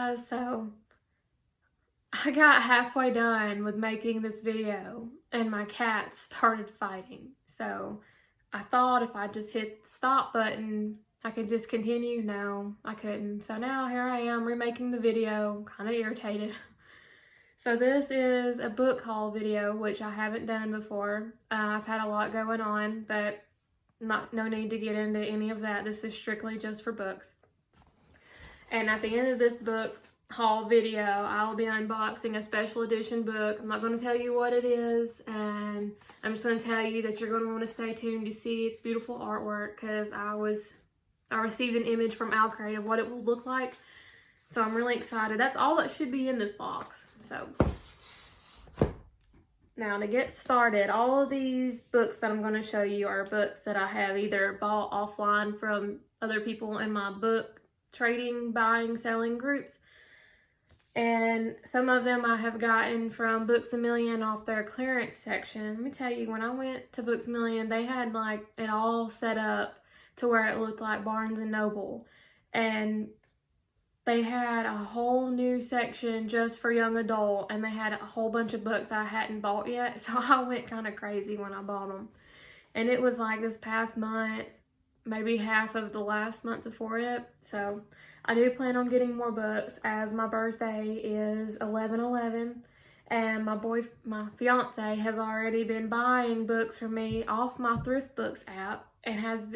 guys, so I got halfway done with making this video and my cats started fighting. So I thought if I just hit the stop button, I could just continue. No, I couldn't. So now here I am remaking the video, kind of irritated. So this is a book haul video, which I haven't done before. I've had a lot going on, but no need to get into any of that. This is strictly just for books. And at the end of this book haul video, I'll be unboxing a special edition book. I'm not going to tell you what it is, and I'm just going to tell you that you're going to want to stay tuned to see its beautiful artwork, because I received an image from Alcrate of what it will look like. So I'm really excited. That's all that should be in this box. So now to get started, all of these books that I'm going to show you are books that I have either bought offline from other people in my book trading, buying, selling groups. And some of them I have gotten from Books A Million off their clearance section. Let me tell you, when I went to Books A Million, they had like it all set up to where it looked like Barnes and Noble. And they had a whole new section just for young adult, and they had a whole bunch of books I hadn't bought yet. So I went kind of crazy when I bought them. And it was like this past month, maybe half of the last month before it. So I do plan on getting more books, as my birthday is 11/11, and my fiance has already been buying books for me off my Thrift Books app, and has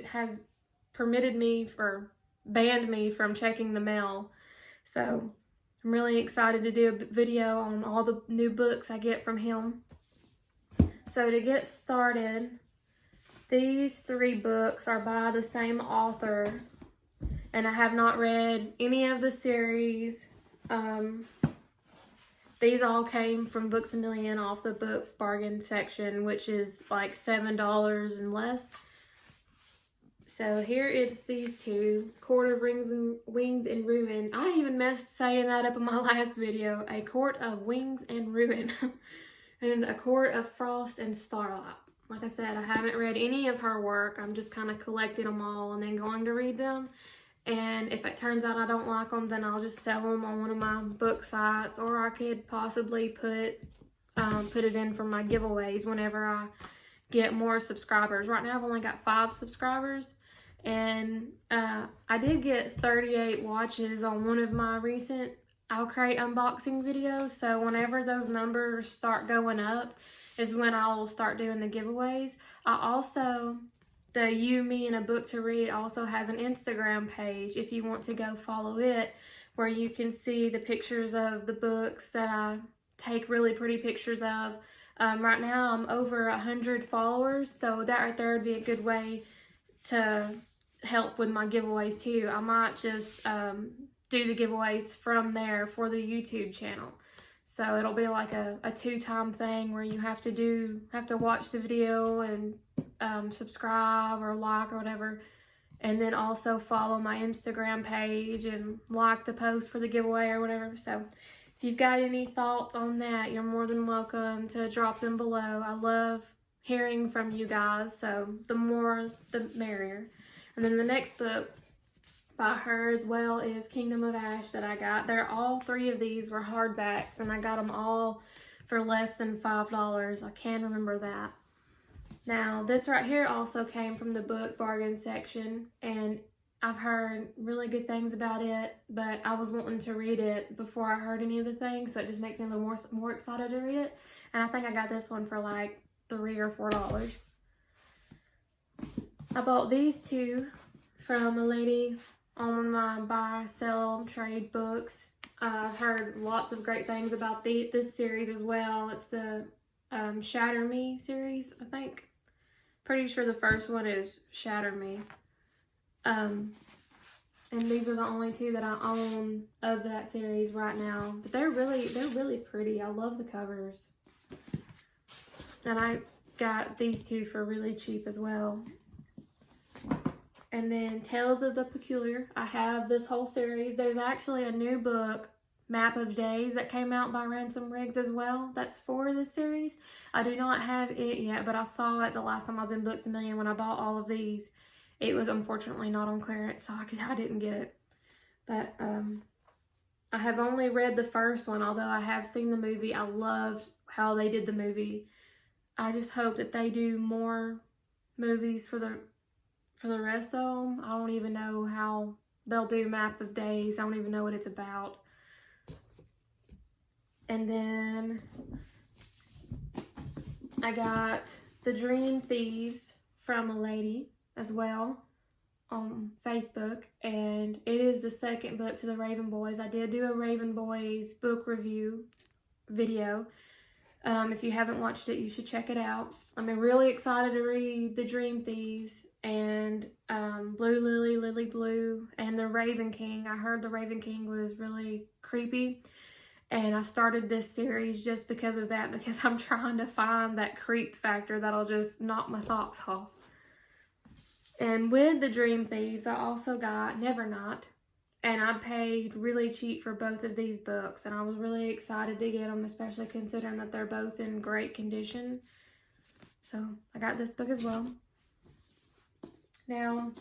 banned me from checking the mail. So I'm really excited to do a video on all the new books I get from him. So to get started, these 3 books are by the same author, and I have not read any of the series. These all came from Books A Million off the book bargain section, which is like $7 and less. So here it's these 2, Court of Wings and Ruin. I even messed saying that up in my last video. A Court of Wings and Ruin and A Court of Frost and Starlight. Like I said, I haven't read any of her work. I'm just kind of collecting them all and then going to read them. And if it turns out I don't like them, then I'll just sell them on one of my book sites, or I could possibly put it in for my giveaways whenever I get more subscribers. Right now I've only got 5 subscribers, and I did get 38 watches on one of my recent Alcrate unboxing videos. So whenever those numbers start going up is when I will start doing the giveaways. The You, Me, and a Book to Read also has an Instagram page if you want to go follow it, where you can see the pictures of the books that I take really pretty pictures of. Right now I'm over 100 followers, so that right there would be a good way to help with my giveaways too. I might just do the giveaways from there for the YouTube channel. So it'll be like a 2-time thing where you have to watch the video and subscribe or like or whatever, and then also follow my Instagram page and like the post for the giveaway or whatever. So if you've got any thoughts on that, you're more than welcome to drop them below. I love hearing from you guys, so the more the merrier. And then the next book by her as well is Kingdom of Ash that I got. All 3 of these were hardbacks, and I got them all for less than $5. I can remember that. Now, this right here also came from the book bargain section, and I've heard really good things about it, but I was wanting to read it before I heard any of the things, so it just makes me a little more excited to read it. And I think I got this one for like $3 or $4. I bought these 2 from a lady on my buy, sell, trade books. I've heard lots of great things about this series as well. It's the Shatter Me series, I think. Pretty sure the first one is Shatter Me. And these are the only 2 that I own of that series right now. But they're really pretty. I love the covers. And I got these 2 for really cheap as well. And then Tales of the Peculiar. I have this whole series. There's actually a new book, Map of Days, that came out by Ransom Riggs as well. That's for this series. I do not have it yet, but I saw it the last time I was in Books A Million when I bought all of these. It was unfortunately not on clearance, so I didn't get it. But I have only read the first one, although I have seen the movie. I loved how they did the movie. I just hope that they do more movies for the rest of them. I don't even know how they'll do Map of Days. I don't even know what it's about. And then I got The Dream Thieves from a lady as well on Facebook, and it is the second book to the Raven Boys. I did do a Raven Boys book review video. If you haven't watched it, you should check it out. I'm really excited to read The Dream Thieves and Blue Lily, Lily Blue, and The Raven King. I heard The Raven King was really creepy, and I started this series just because of that, because I'm trying to find that creep factor that'll just knock my socks off. And with The Dream Thieves, I also got Nevernight, and I paid really cheap for both of these books, and I was really excited to get them, especially considering that they're both in great condition. So I got this book as well. Now,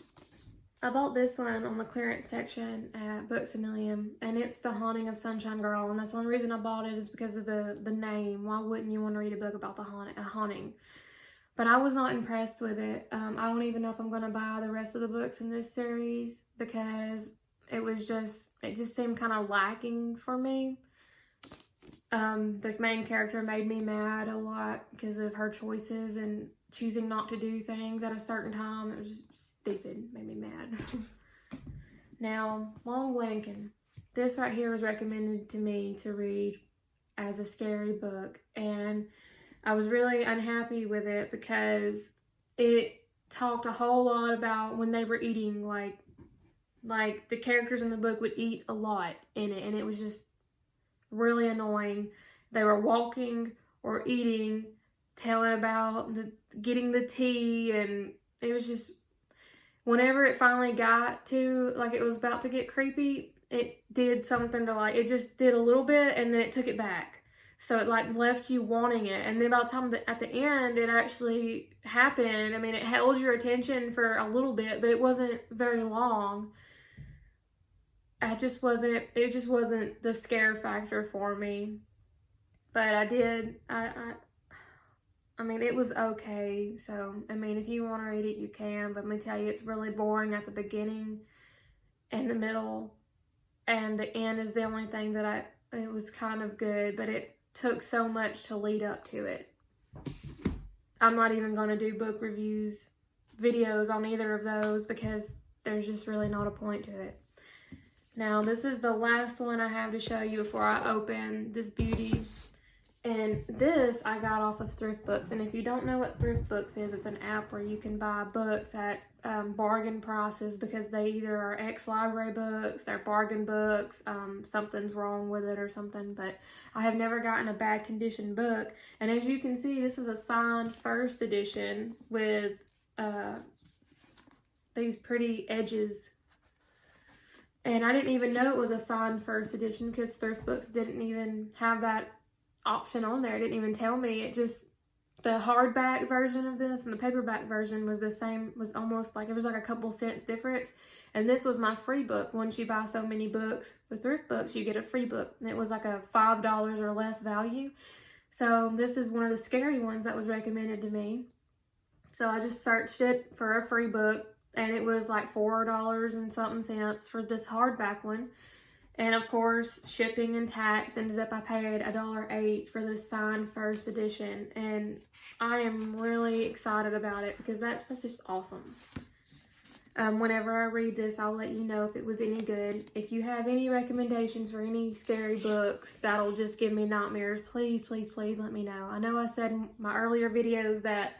I bought this one on the clearance section at Books A Million, and it's The Haunting of Sunshine Girl, and that's the only reason I bought it is because of the name. Why wouldn't you want to read a book about a haunting? But I was not impressed with it. I don't even know if I'm going to buy the rest of the books in this series, because it just seemed kind of lacking for me. The main character made me mad a lot because of her choices and choosing not to do things at a certain time. It was just stupid, made me mad. Now, Long Lincoln. This right here was recommended to me to read as a scary book, and I was really unhappy with it because it talked a whole lot about when they were eating, like the characters in the book would eat a lot in it, and it was just really annoying. They were walking or eating, telling about getting the tea, and it was just, whenever it finally got to, like, it was about to get creepy, it did something to, like, it just did a little bit, and then it took it back. So it, like, left you wanting it. And then by the time at the end it actually happened, I mean, it held your attention for a little bit, but it wasn't very long. It just wasn't the scare factor for me. But I mean, it was okay. So, I mean, if you want to read it, you can. But let me tell you, it's really boring at the beginning and the middle. And the end is the only thing that it was kind of good. But it took so much to lead up to it. I'm not even going to do book reviews videos on either of those because there's just really not a point to it. Now, this is the last one I have to show you before I open this beauty. And this I got off of Thrift Books. And if you don't know what Thrift Books is, it's an app where you can buy books at bargain prices, because they either are ex-library books, they're bargain books, something's wrong with it or something. But I have never gotten a bad condition book. And as you can see, this is a signed first edition with these pretty edges. And I didn't even know it was a signed first edition because Thrift Books didn't even have that option on there. It didn't even tell me. It just, the hardback version of this and the paperback version was the same, was almost like, it was like a couple cents difference. And this was my free book. Once you buy so many books with Thrift Books, you get a free book. And it was like a $5 or less value. So this is one of the scary ones that was recommended to me. So I just searched it for a free book, and it was like $4 and something cents for this hardback one. And of course, shipping and tax ended up, I paid $1.08 for this signed first edition. And I am really excited about it because that's just awesome. Whenever I read this, I'll let you know if it was any good. If you have any recommendations for any scary books that'll just give me nightmares, please, please, please let me know. I know I said in my earlier videos that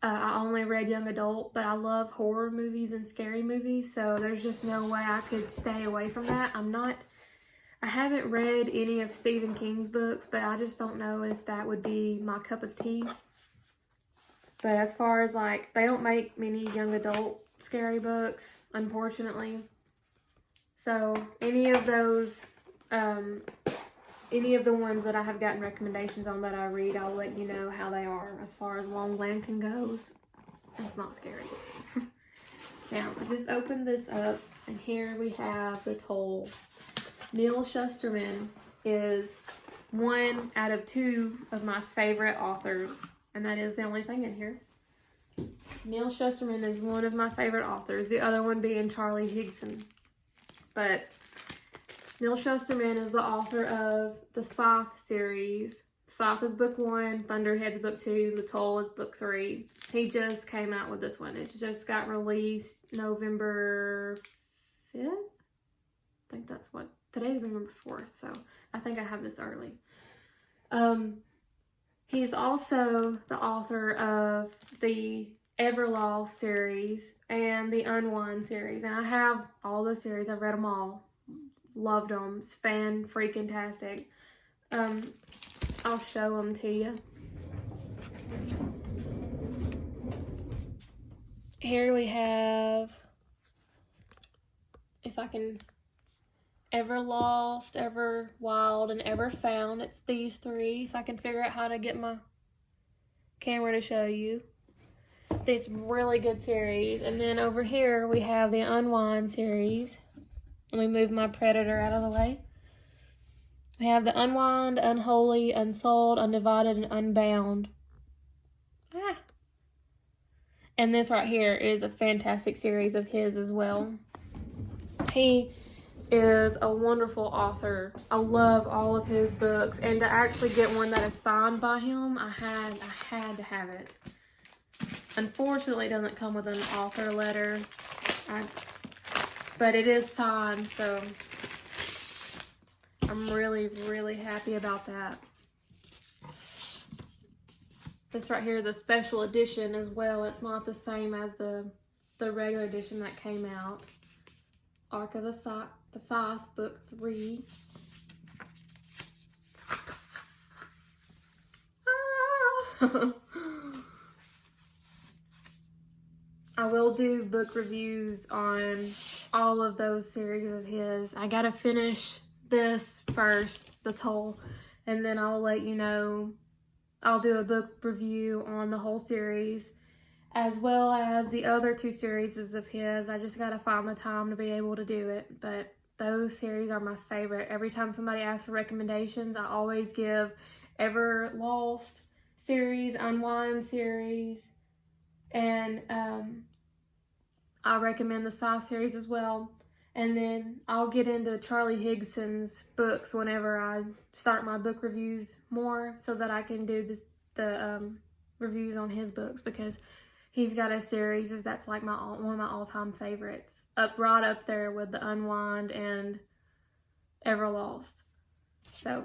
I only read young adult, but I love horror movies and scary movies, so there's just no way I could stay away from that. I haven't read any of Stephen King's books, but I just don't know if that would be my cup of tea. But as far as, like, they don't make many young adult scary books, unfortunately. So any of those, any of the ones that I have gotten recommendations on that I read, I'll let you know how they are. As far as Long Lincoln goes, it's not scary. Now, I just opened this up, and here we have the toll. Neal Shusterman is one out of two of my favorite authors, and that is the only thing in here. Neal Shusterman is one of my favorite authors, the other one being Charlie Higson. But Neal Shusterman is the author of the Scythe series. Scythe is book 1, Thunderhead's book 2, The Toll is book 3. He just came out with this one. It just got released November 5th? I think that's what, today's November 4th, so I think I have this early. He's also the author of the Everlost series and the Unwind series, and I have all those series. I've read them all. Loved them. It's fan-freaking-tastic. I'll show them to you. Here we have, if I can, Everlost, Everwild, and Everfound. It's these three. If I can figure out how to get my camera to show you. This really good series. And then over here we have the Unwind series. Let me move my Predator out of the way. We have the Unwind, Unholy, Unsouled, Undivided, and Unbound. And this right here is a fantastic series of his as well. He is a wonderful author. I love all of his books, and to actually get one that is signed by him, I had to have it. Unfortunately, it doesn't come with an author letter, but it is signed, so I'm really, really happy about that. This right here is a special edition as well. It's not the same as the regular edition that came out. Ark of the Scythe, book 3. I will do book reviews on all of those series of his. I gotta finish this first, The Toll, and then I'll let you know. I'll do a book review on the whole series, as well as the other 2 series of his. I just gotta find the time to be able to do it, but those series are my favorite. Every time somebody asks for recommendations, I always give Everlost series, Unwind series, and I recommend the Scythe series as well. And then I'll get into Charlie Higson's books whenever I start my book reviews more, so that I can do the reviews on his books, because he's got a series that's like one of my all-time favorites, right up there with the Unwind and Everlost. So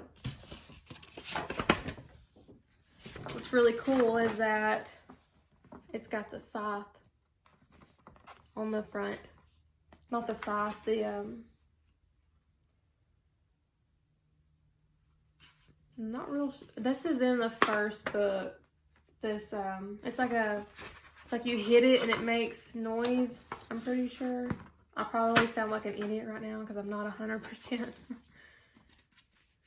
what's really cool is that it's got the Scythe on the front. Not the Scythe, not real. This is in the first book. This it's like you hit it and it makes noise. I'm pretty sure. I probably sound like an idiot right now because I'm not 100%.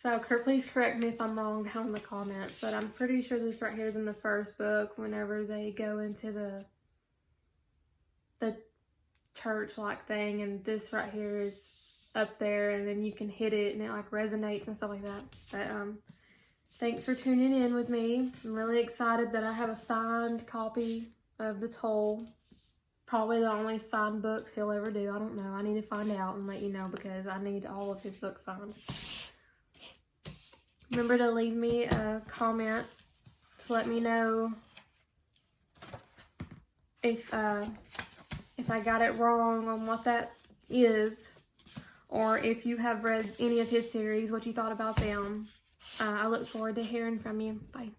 So please correct me if I'm wrong down in the comments. But I'm pretty sure this right here is in the first book. Whenever they go into the church-like thing, and this right here is up there, and then you can hit it and it like resonates and stuff like that. But thanks for tuning in with me. I'm really excited that I have a signed copy of The Toll. Probably the only signed books he'll ever do. I don't know. I need to find out and let you know, because I need all of his books signed. Remember to leave me a comment to let me know if I got it wrong on what that is, or if you have read any of his series, what you thought about them. I look forward to hearing from you. Bye.